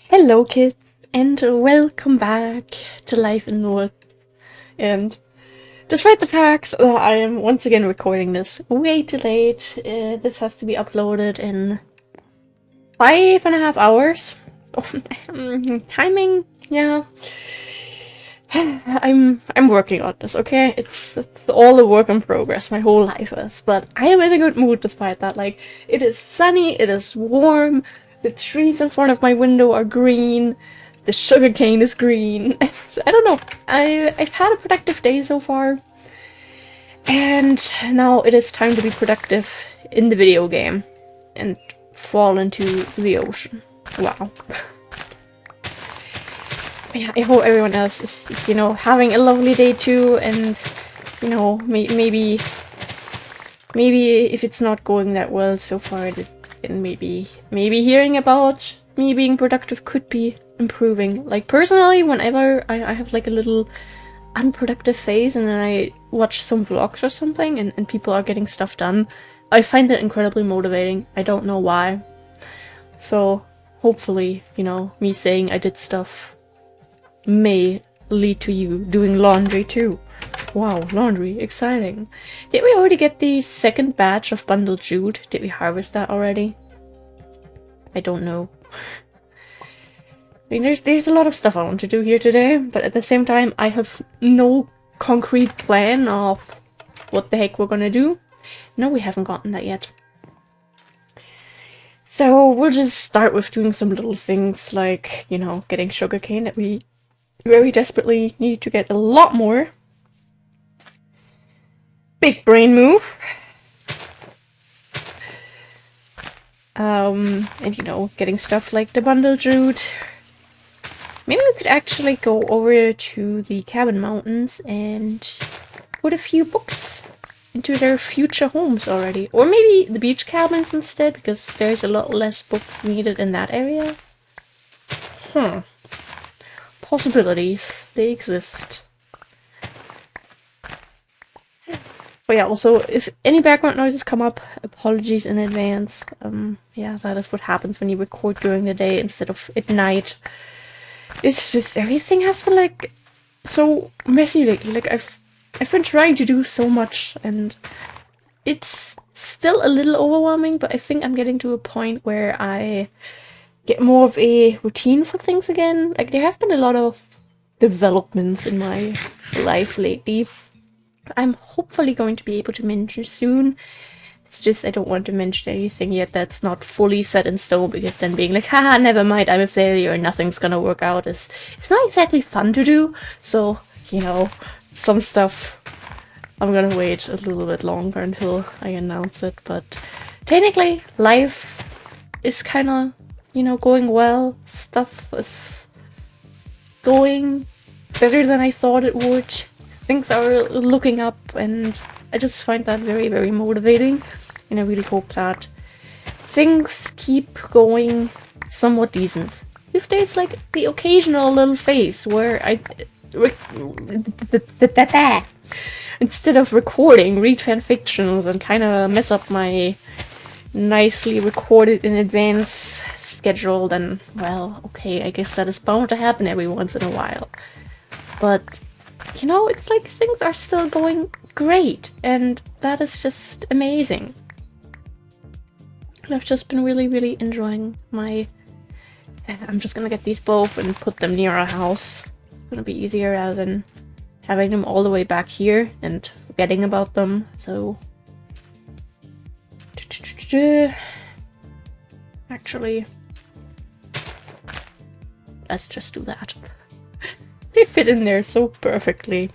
Hello kids, and welcome back to Life in North. And despite the fact that I am once again recording this way too late, this has to be uploaded in 5.5 hours. Timing, yeah. I'm working on this, okay? It's all a work in progress, my whole life is. But I am in a good mood despite that. Like, it is sunny, it is warm, the trees in front of my window are green, the sugarcane is green. I don't know. I've had a productive day so far. And now it is time to be productive in the video game and fall into the ocean. Wow. Yeah, I hope everyone else is, having a lovely day too, and, maybe if it's not going that well so far, then maybe hearing about me being productive could be improving. Like, personally, whenever I have, like, a little unproductive phase and then I watch some vlogs or something and people are getting stuff done, I find that incredibly motivating. I don't know why. So, hopefully, me saying I did stuff may lead to you doing laundry too. Wow, laundry, exciting. Did we already get the second batch of bundled jute? Did we harvest that already? I don't know. I mean, there's a lot of stuff I want to do here today, but at the same time, I have no concrete plan of what the heck we're gonna do. No, we haven't gotten that yet. So we'll just start with doing some little things like, getting sugarcane that we very desperately need to get a lot more. Big brain move. And getting stuff like the bundle jute. Maybe we could actually go over to the cabin mountains and put a few books into their future homes already. Or maybe the beach cabins instead, because there's a lot less books needed in that area. Possibilities, they exist. But yeah, also, if any background noises come up, apologies in advance. Yeah, that is what happens when you record during the day instead of at night. It's just, everything has been, like, so messy lately. Like, I've been trying to do so much, and it's still a little overwhelming, but I think I'm getting to a point where I get more of a routine for things again. Like, there have been a lot of developments in my life lately. I'm hopefully going to be able to mention soon. It's just I don't want to mention anything yet that's not fully set in stone, because then being like, haha, never mind, I'm a failure and nothing's gonna work out it's not exactly fun to do. So, some stuff I'm gonna wait a little bit longer until I announce it, but technically life is kinda, going well. Stuff is going better than I thought it would. Things are looking up, and I just find that very, very motivating, and I really hope that things keep going somewhat decent. If there's, like, the occasional little phase where I instead of recording, read fanfictions and kind of mess up my nicely recorded in advance schedule, then, well, okay, I guess that is bound to happen every once in a while. But it's like things are still going great, and that is just amazing. I've just been really, really enjoying my... I'm just gonna get these both and put them near our house. It's gonna be easier rather than having them all the way back here and forgetting about them, so... Actually... let's just do that. They fit in there so perfectly.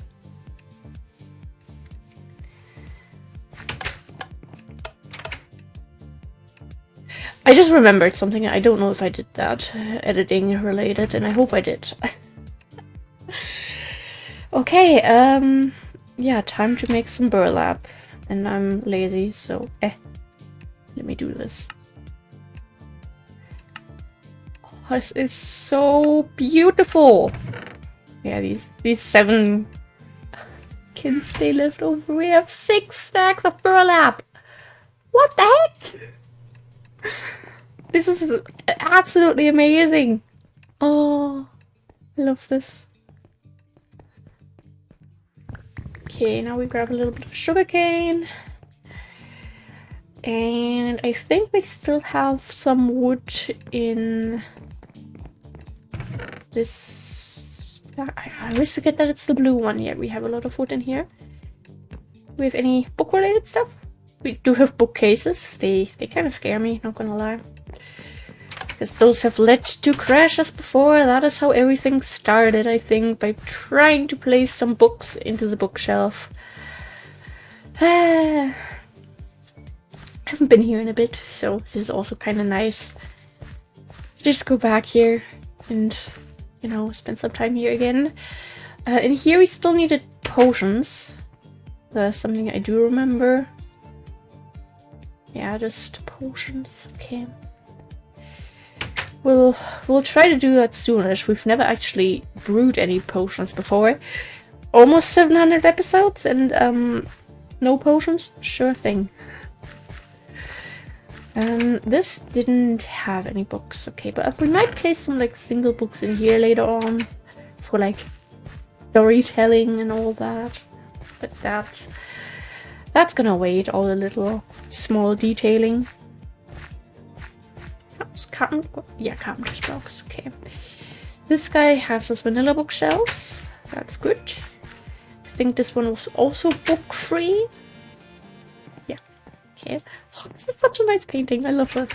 I just remembered something. I don't know if I did that, editing related, and I hope I did. Okay, yeah, time to make some burlap. And I'm lazy, so let me do this. Oh, this is so beautiful. Yeah, these 7 can stay left over. We have 6 stacks of burlap. What the heck? This is absolutely amazing. Oh, I love this. Okay, now we grab a little bit of sugarcane. And I think we still have some wood in this. I always forget that it's the blue one. Yeah, we have a lot of wood in here. Do we have any book-related stuff? We do have bookcases. They kind of scare me, not gonna lie. Because those have led to crashes before. That is how everything started, I think, by trying to place some books into the bookshelf. I haven't been here in a bit, so this is also kind of nice. Just go back here and, you know, spend some time here again. In here we still needed potions. That's something I do remember. Yeah, just potions. Okay. We'll try to do that soonish. We've never actually brewed any potions before. Almost 700 episodes and no potions? Sure thing. This didn't have any books. Okay, but we might place some like single books in here later on for like storytelling and all that. But that's gonna wait, all the little small detailing. Carton? Yeah, carton blocks. Okay. This guy has his vanilla bookshelves. That's good. I think this one was also book-free. Yeah. Okay. Oh, this is such a nice painting. I love this.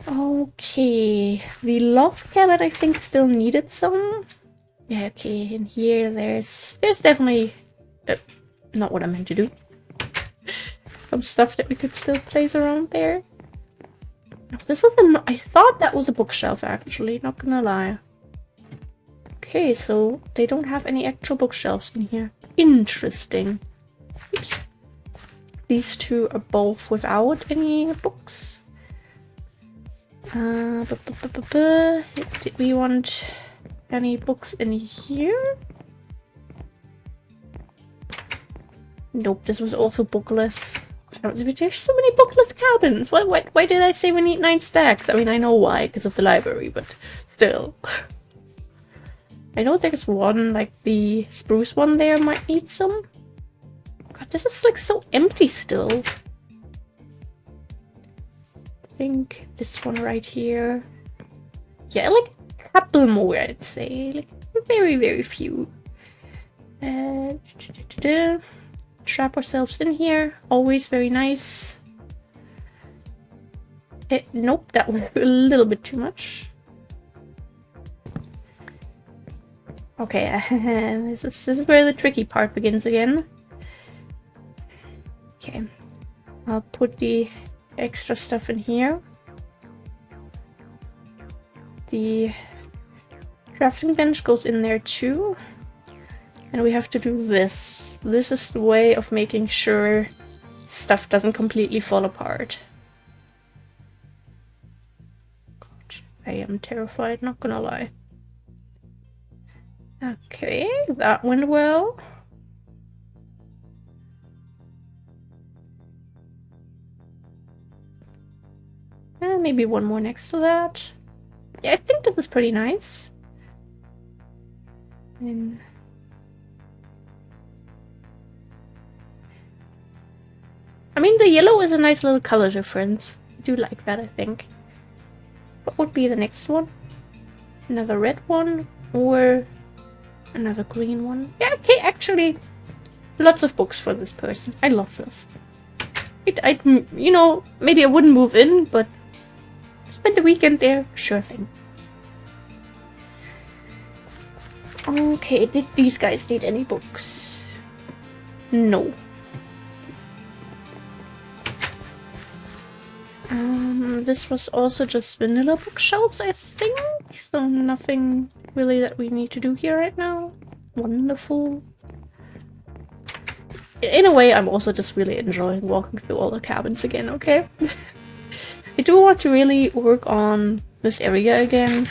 Okay. The loft cabin, I think, still needed some. Yeah, okay. In here, there's definitely not what I meant to do. Some stuff that we could still place around there. This was I thought that was a bookshelf, actually, not gonna lie. Okay, so they don't have any actual bookshelves in here. Interesting. Oops. These two are both without any books. Did we want any books in here? Nope, this was also bookless. There's so many bookless cabins. Why did I say we need 9 stacks? I mean, I know why, because of the library, but still. I know there's one, like the spruce one there might need some. God, this is like so empty still. I think this one right here. Yeah, like a couple more, I'd say. Like very, very few. Trap ourselves in here. Always very nice. Nope, that was a little bit too much. Okay, this is where the tricky part begins again. Okay, I'll put the extra stuff in here. The crafting bench goes in there too. And we have to do this. This is the way of making sure stuff doesn't completely fall apart. God, I am terrified, not gonna lie. Okay, that went well. And maybe one more next to that. Yeah, I think this is pretty nice. And I mean, the yellow is a nice little color difference. I do like that, I think. What would be the next one? Another red one? Or another green one? Yeah, okay, actually, lots of books for this person. I love this. You know, maybe I wouldn't move in, but spend the weekend there, sure thing. Okay, did these guys need any books? No. This was also just vanilla bookshelves, I think. So nothing really that we need to do here right now. Wonderful. In a way, I'm also just really enjoying walking through all the cabins again, okay? I do want to really work on this area again,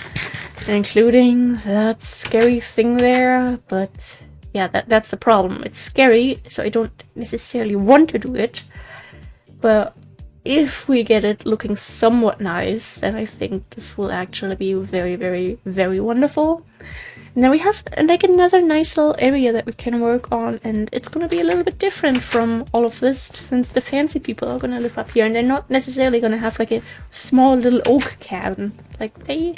including that scary thing there, but yeah, that's the problem. It's scary, so I don't necessarily want to do it, but if we get it looking somewhat nice, then I think this will actually be very, very, very wonderful. And then we have like another nice little area that we can work on, and it's gonna be a little bit different from all of this, since the fancy people are gonna live up here, and they're not necessarily gonna have like a small little oak cabin. Like they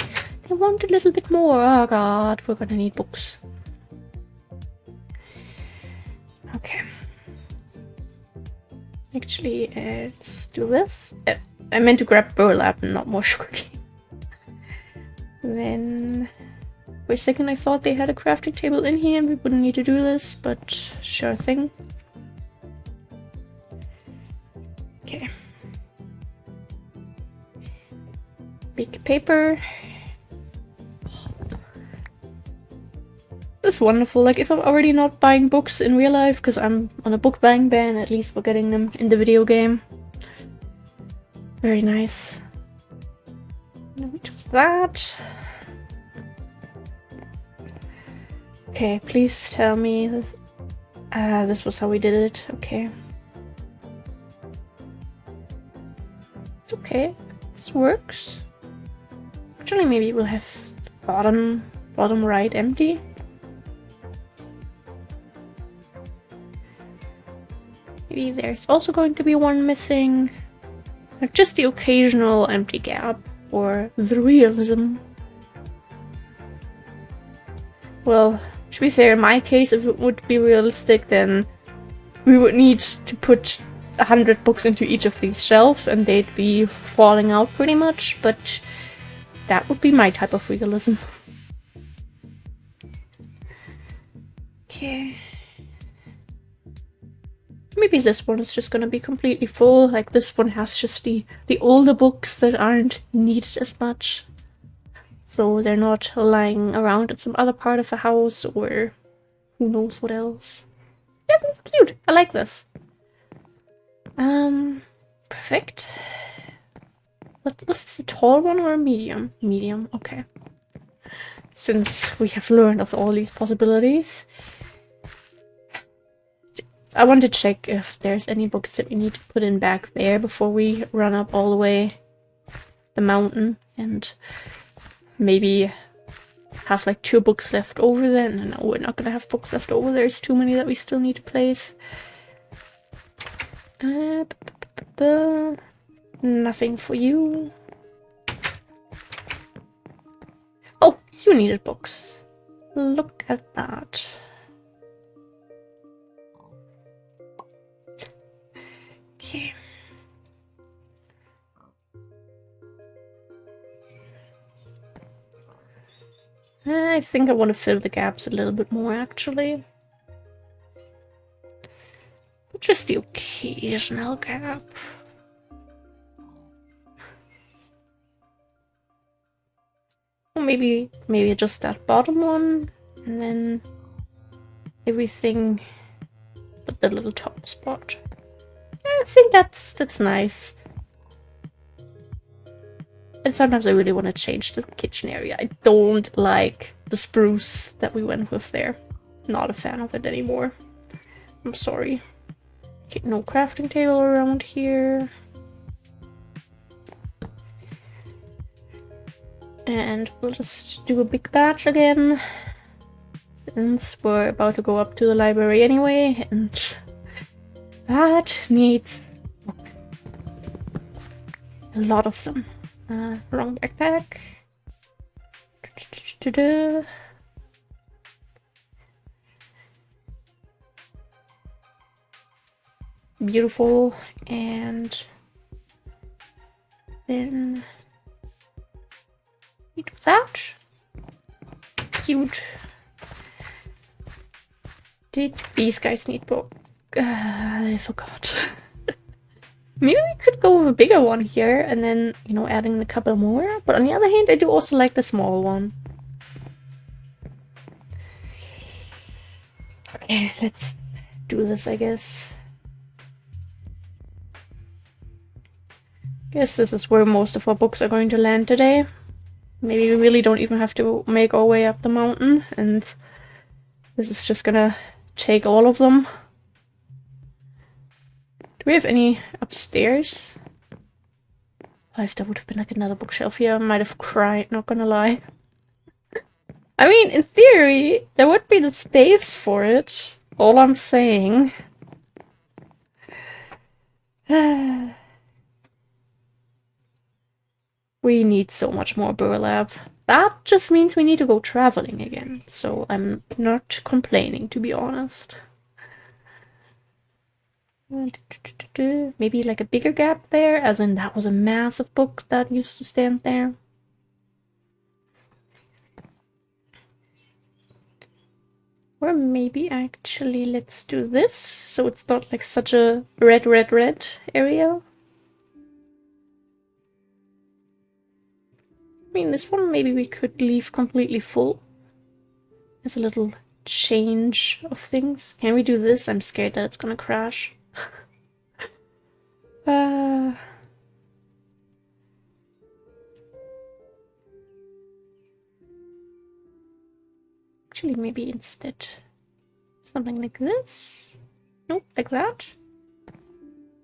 want a little bit more. Oh god, we're gonna need books. Okay. Actually, let's do this. I meant to grab burlap and not more sugarcane. Then, for a second I thought they had a crafting table in here and we wouldn't need to do this, but sure thing. Okay. Big paper. It's wonderful. Like, if I'm already not buying books in real life because I'm on a book buying ban, at least we're getting them in the video game. Very nice. Now we choose that. Okay, please tell me this was how we did it. Okay. It's okay. This works. Actually, maybe we'll have the bottom right empty. Maybe there's also going to be one missing. Like just the occasional empty gap or the realism. Well, to be fair, in my case, if it would be realistic, then we would need to put 100 books into each of these shelves and they'd be falling out pretty much, but that would be my type of realism. Okay. Maybe this one is just gonna be completely full, like this one has just the older books that aren't needed as much. So they're not lying around in some other part of the house or who knows what else. Yeah, that's cute. I like this. Perfect. Was this a tall one or a medium? Medium, okay. Since we have learned of all these possibilities. I want to check if there's any books that we need to put in back there before we run up all the way the mountain and maybe have like 2 books left over then. No, we're not gonna have books left over. There's too many that we still need to place. Nothing for you. Oh, you needed books. Look at that. Okay. I think I want to fill the gaps a little bit more, actually. Just the occasional gap. Or maybe just that bottom one, and then everything but the little top spot. I think that's nice. And sometimes I really want to change the kitchen area. I don't like the spruce that we went with there. Not a fan of it anymore. I'm sorry. Okay, no crafting table around here. And we'll just do a big batch again. Since we're about to go up to the library anyway, and that needs books. A lot of them. Wrong backpack. Beautiful. And then we do that. Cute. Did these guys need book? I forgot. Maybe we could go with a bigger one here and then, you know, adding a couple more. But on the other hand, I do also like the small one. Okay, let's do this, I guess. Guess this is where most of our books are going to land today. Maybe we really don't even have to make our way up the mountain, and this is just gonna take all of them. Do we have any upstairs? If there would have been like another bookshelf here, I might have cried, not gonna lie. I mean, in theory, there would be the space for it. All I'm saying. We need so much more burlap. That just means we need to go traveling again. So I'm not complaining, to be honest. Maybe like a bigger gap there, as in that was a massive book that used to stand there. Or maybe actually let's do this, so it's not like such a red area. I mean, this one maybe we could leave completely full. As a little change of things. Can we do this? I'm scared that it's gonna crash. Actually, maybe instead something like this. Nope, like that.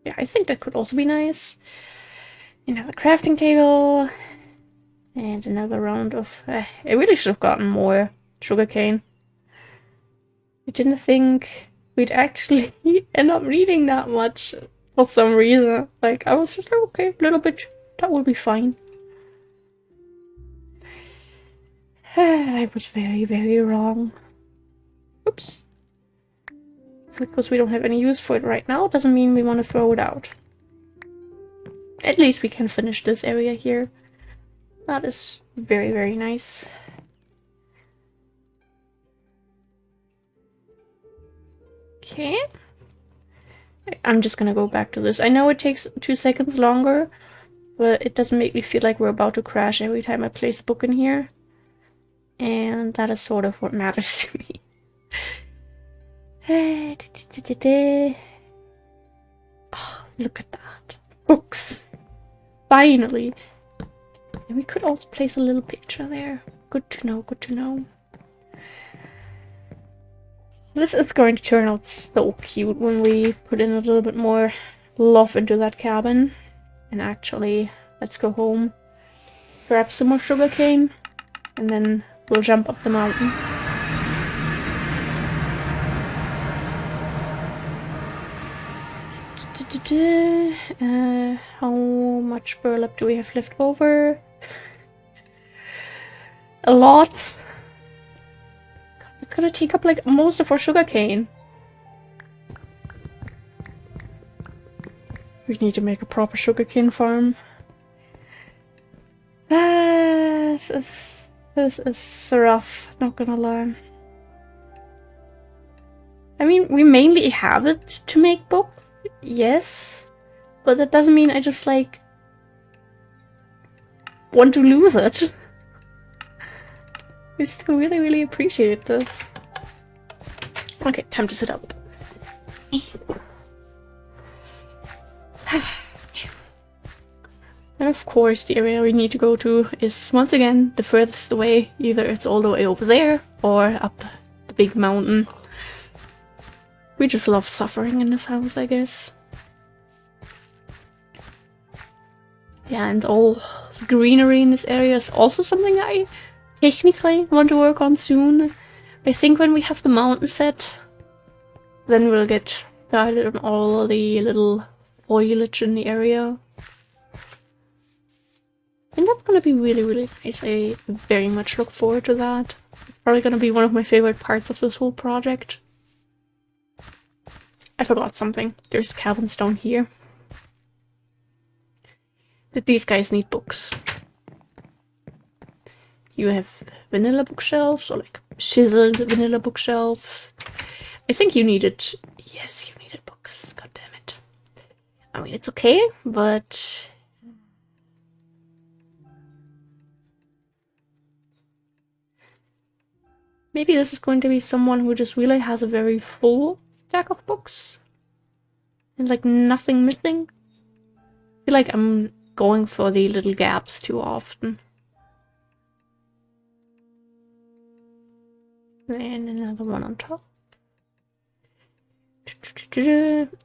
Yeah, I think that could also be nice. Another crafting table. And another round of... I really should have gotten more sugarcane. I didn't think we'd actually end up needing that much for some reason. Like, I was just like, okay, a little bit, that will be fine. I was very wrong. Oops. So because we don't have any use for it right now, doesn't mean we want to throw it out. At least we can finish this area here. That is very nice. Okay. I'm just gonna go back to this. I know it takes 2 seconds longer, but it doesn't make me feel like we're about to crash every time I place a book in here. And that is sort of what matters to me. Oh, look at that. Books! Finally! And we could also place a little picture there. Good to know, good to know. This is going to turn out so cute when we put in a little bit more love into that cabin. And actually, let's go home, grab some more sugarcane, and then we'll jump up the mountain. How much burlap do we have left over? A lot. It's gonna take up like most of our sugarcane. We need to make a proper sugarcane farm. This is rough, not gonna lie. I mean, we mainly have it to make books, yes, but that doesn't mean I just like want to lose it. I still really appreciate this. Okay, time to sit up. And of course, the area we need to go to is once again the furthest away. Either it's all the way over there or up the big mountain. We just love suffering in this house, I guess. Yeah, and all the greenery in this area is also something I technically want to work on soon. I think when we have the mountain set, then we'll get started on all the little foliage in the area. And that's gonna be really nice. I very much look forward to that. It's probably gonna be one of my favorite parts of this whole project. I forgot something. There's cabins down here. That these guys need books. You have vanilla bookshelves, or like chiseled vanilla bookshelves. I think you needed... Yes, you needed books. God damn it. I mean, it's okay, but... Maybe this is going to be someone who just really has a very full stack of books. And like nothing missing. I feel like I'm going for the little gaps too often. And another one on top.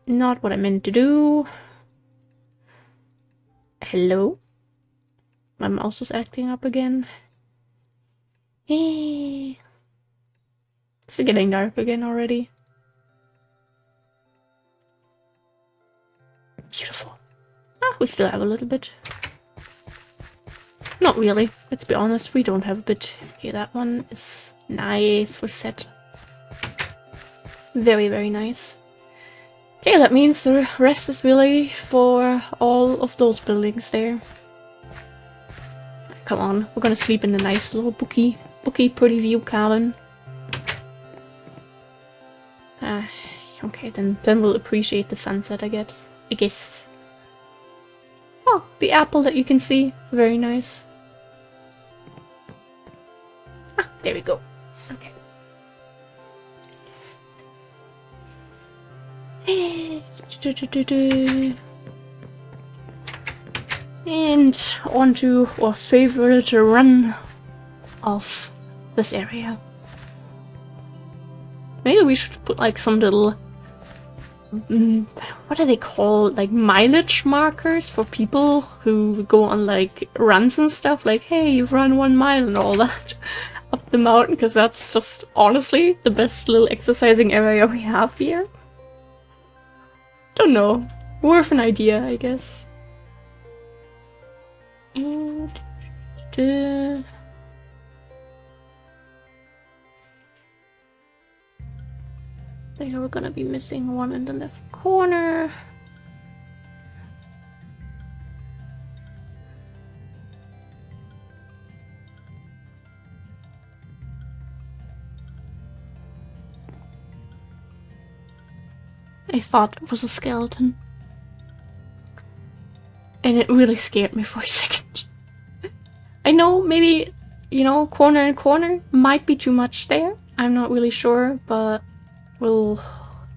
Not what I meant to do. Hello? My mouse is acting up again. Hey. It's getting dark again already. Beautiful. Ah, we still have a little bit. Not really. Let's be honest, we don't have a bit. Okay, that one is nice for set. Very, very nice. Okay, that means the rest is really for all of those buildings there. Come on, we're gonna sleep in a nice little booky, pretty view cabin. Okay, then we'll appreciate the sunset, I guess. Oh, the apple that you can see. Very nice. Ah, there we go. Okay. And on to our favorite run of this area. Maybe we should put like some little, what are they called? Like mileage markers for people who go on like runs and stuff. Like, hey, you've run 1 mile and all that up the mountain, because that's just honestly the best little exercising area we have here. Don't know. Worth an idea, I guess. And I think we're gonna be missing one in the left corner. I thought it was a skeleton. And it really scared me for a second. I know, maybe, you know, corner and corner might be too much there. I'm not really sure, but we'll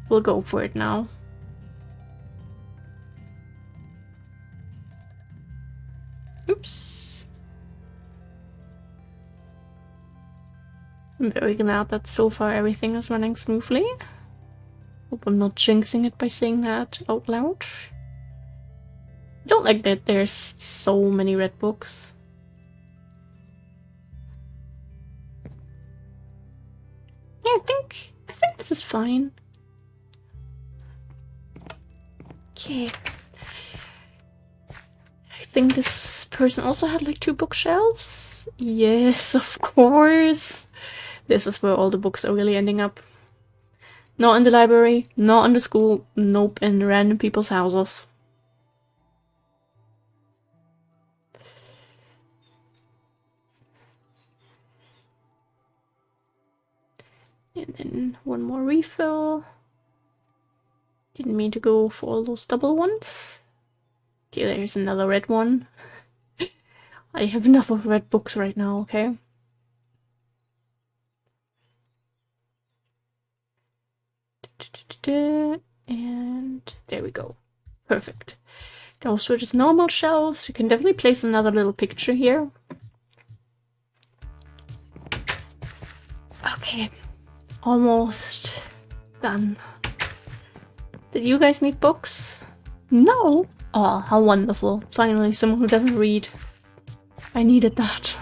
go for it now. Oops. I'm very glad that so far everything is running smoothly. Hope I'm not jinxing it by saying that out loud. I don't like that there's so many red books. Yeah, I think this is fine. Okay. I think this person also had like 2 bookshelves. Yes, of course. This is where all the books are really ending up. Not in the library, not in the school, nope, in random people's houses. And then one more refill. Didn't mean to go for all those double ones. Okay, there's another red one. I have enough of red books right now, okay? And there we go. Perfect. Those were just normal shelves. You can definitely place another little picture here. Okay. Almost done. Did you guys need books? No? Oh, how wonderful. Finally, someone who doesn't read. I needed that.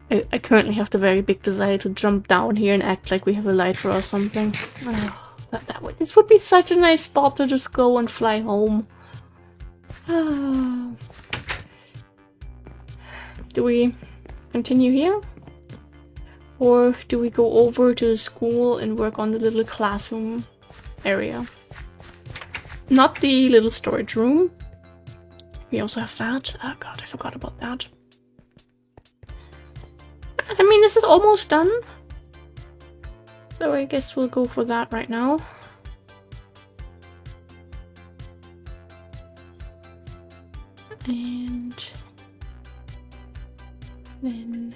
I currently have the very big desire to jump down here and act like we have a lighter or something. Oh, this would be such a nice spot to just go and fly home. Do we continue here? Or do we go over to the school and work on the little classroom area? Not the little storage room. We also have that. Oh god, I forgot about that. I mean, this is almost done. So I guess we'll go for that right now. And then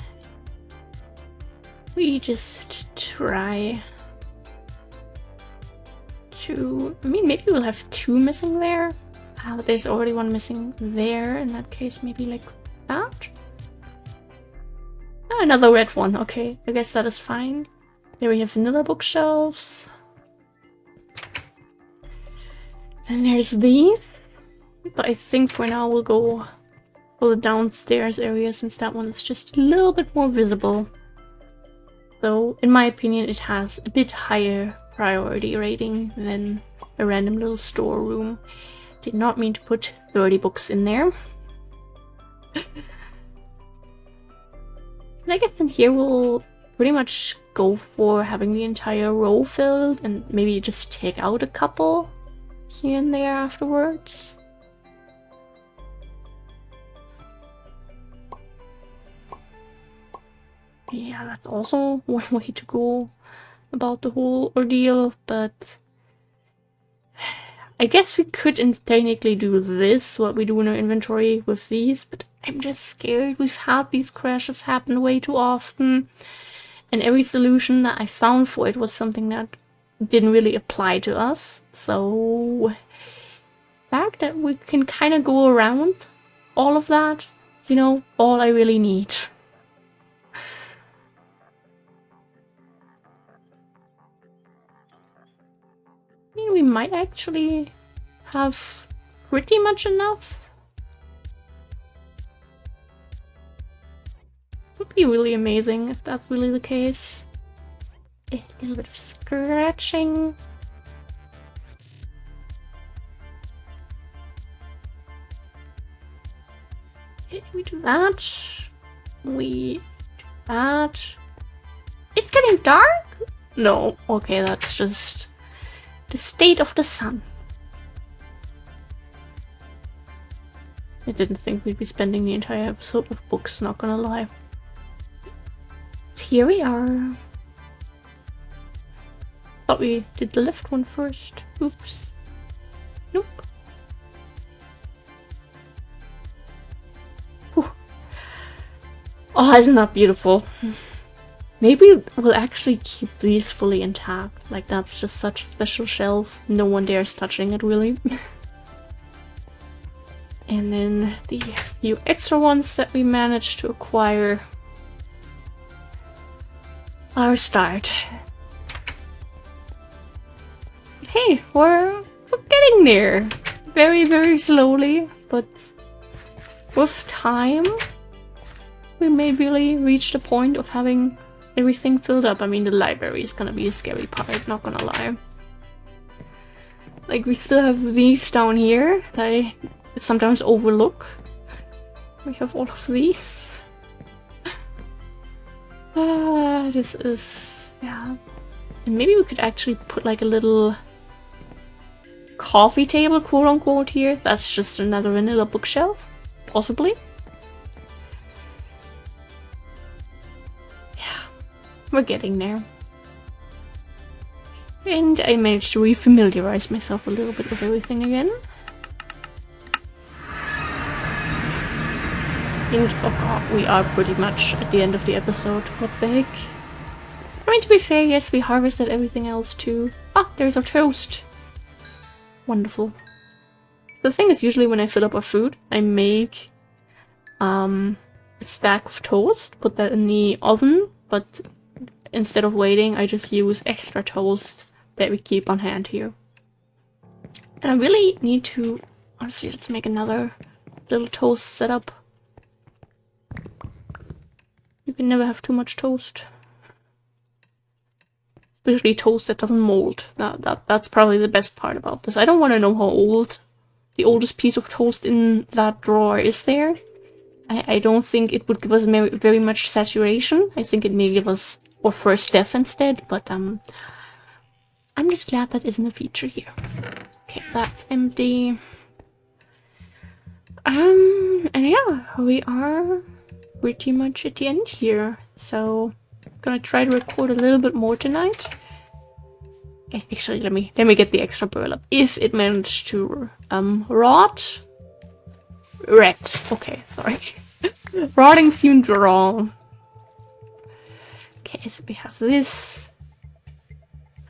we just try to... I mean, maybe we'll have 2 missing there. But there's already 1 missing there. In that case, maybe like that. Oh, another red one. Okay, I guess that is fine. There we have vanilla bookshelves. And there's these. But I think for now we'll go for the downstairs area, since that one is just a little bit more visible. So, in my opinion, it has a bit higher priority rating than a random little storeroom. Did not mean to put 30 books in there. And I guess in here we'll pretty much go for having the entire row filled and maybe just take out a couple here and there afterwards. Yeah, that's also one way to go about the whole ordeal, but I guess we could technically do this, what we do in our inventory with these, but I'm just scared. We've had these crashes happen way too often, and every solution that I found for it was something that didn't really apply to us. So, the fact that we can kind of go around all of that, you know, all I really need. We might actually have pretty much enough. Would be really amazing if that's really the case. A little bit of scratching. Okay, we do that. We do that. It's getting dark? No, okay, that's just the state of the sun. I didn't think we'd be spending the entire episode with books, not gonna lie. But here we are. Thought we did the left one first. Oops. Nope. Whew. Oh, isn't that beautiful? Maybe we'll actually keep these fully intact. Like, that's just such a special shelf. No one dares touching it, really. And then the few extra ones that we managed to acquire are start. Hey, we're getting there. Very, very slowly, but with time, we may really reach the point of having everything filled up. I mean, the library is gonna be a scary part, not gonna lie. Like, we still have these down here that I sometimes overlook. We have all of these. This is... yeah. And maybe we could actually put like a little coffee table, quote-unquote, here. That's just another vanilla bookshelf, possibly. We're getting there. And I managed to refamiliarize myself a little bit with everything again. And oh god, we are pretty much at the end of the episode. What the heck? I mean, to be fair, yes, we harvested everything else too. Ah, there's our toast! Wonderful. The thing is, usually when I fill up our food, I make a stack of toast, put that in the oven, but instead of waiting, I just use extra toast that we keep on hand here. And I really need to... honestly, let's make another little toast setup. You can never have too much toast. Especially toast that doesn't mold. That's probably the best part about this. I don't want to know how old the oldest piece of toast in that drawer is there. I don't think it would give us very much saturation. I think it may give us or first death instead, but I'm just glad that isn't a feature here. Okay, that's empty. And yeah, we are pretty much at the end here. So I'm gonna try to record a little bit more tonight. Actually, let me get the extra burlap. If it managed to rot. Okay, sorry. Rotting seemed wrong. Okay, so we have this.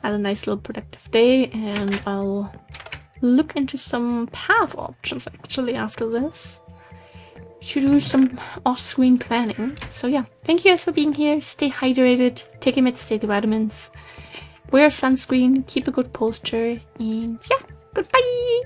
Had a nice little productive day, and I'll look into some path options actually after this. Should do some off-screen planning. So yeah, thank you guys for being here. Stay hydrated, take your meds, take the vitamins, wear sunscreen, keep a good posture, and yeah, goodbye!